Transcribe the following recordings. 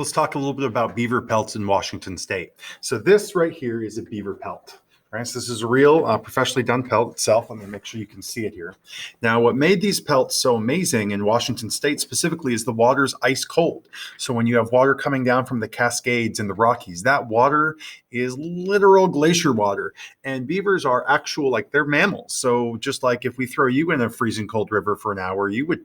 Let's talk a little bit about beaver pelts in Washington State. So this right here is a beaver pelt. Right, so this is a real professionally done pelt itself. Let me make sure you can see it here. Now, what made these pelts so amazing in Washington State specifically is the water's ice cold. So when you have water coming down from the Cascades and the Rockies, that water is literal glacier water. And beavers are actual, like they're mammals. So just like if we throw you in a freezing cold river for an hour, you would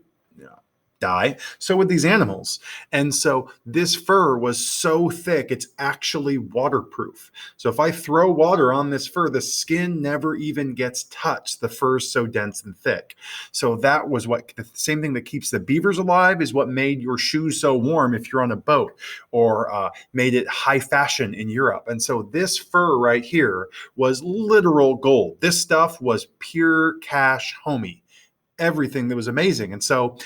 die. So would these animals. And so this fur was so thick, it's actually waterproof. So if I throw water on this fur, the skin never even gets touched. The fur is so dense and thick. So that was what the same thing that keeps the beavers alive is what made your shoes so warm if you're on a boat, or made it high fashion in Europe. And so this fur right here was literal gold. This stuff was pure cash, homie. Everything that was amazing. And so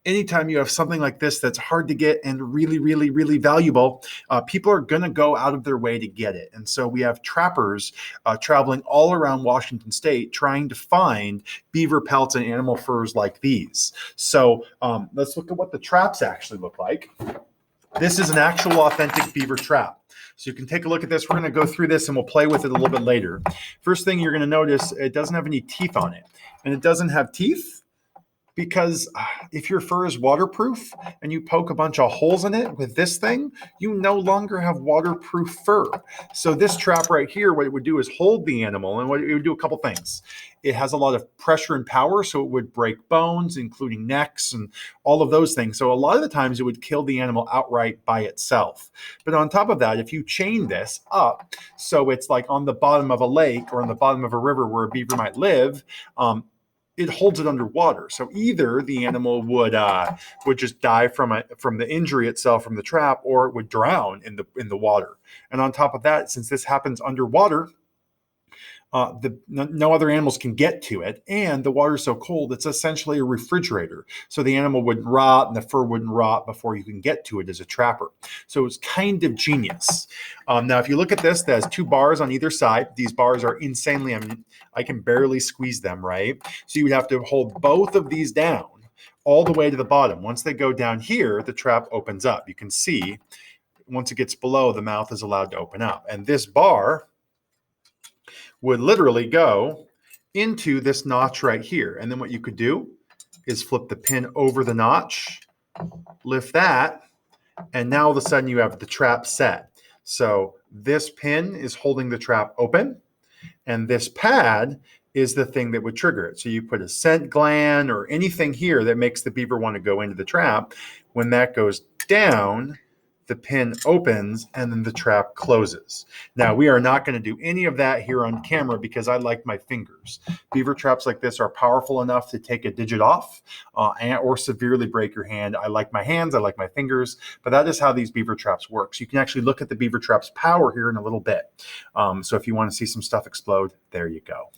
anytime you have something like this that's hard to get and really, really, really valuable, people are going to go out of their way to get it. And so we have trappers traveling all around Washington State trying to find beaver pelts and animal furs like these. So let's look at what the traps actually look like. This is an actual authentic beaver trap. So you can take a look at this. We're going to go through this and we'll play with it a little bit later. First thing you're going to notice, it doesn't have any teeth on it. And it doesn't have teeth because if your fur is waterproof and you poke a bunch of holes in it with this thing, you no longer have waterproof fur. So this trap right here, what it would do is hold the animal, and what it would do a couple things. It has a lot of pressure and power, so it would break bones, including necks and all of those things. So a lot of the times it would kill the animal outright by itself. But on top of that, if you chain this up, so it's like on the bottom of a lake or on the bottom of a river where a beaver might live, it holds it underwater. So either the animal would just die from the injury itself from the trap, or it would drown in the water. And on top of that, since this happens underwater, no other animals can get to it, and the water is so cold, it's essentially a refrigerator. So the animal wouldn't rot and the fur wouldn't rot before you can get to it as a trapper. So it's kind of genius. Now, if you look at this, there's two bars on either side. These bars are insanely, I can barely squeeze them, right? So you would have to hold both of these down all the way to the bottom. Once they go down here, the trap opens up. You can see once it gets below, the mouth is allowed to open up. And this bar would literally go into this notch right here. And then what you could do is flip the pin over the notch, lift that, and now all of a sudden you have the trap set. So this pin is holding the trap open, and this pad is the thing that would trigger it. So you put a scent gland or anything here that makes the beaver want to go into the trap. When that goes down, the pin opens and then the trap closes. Now, we are not going to do any of that here on camera because I like my fingers. Beaver traps like this are powerful enough to take a digit off or severely break your hand. I like my hands, I like my fingers, but that is how these beaver traps work. So you can actually look at the beaver trap's power here in a little bit. So if you want to see some stuff explode, there you go.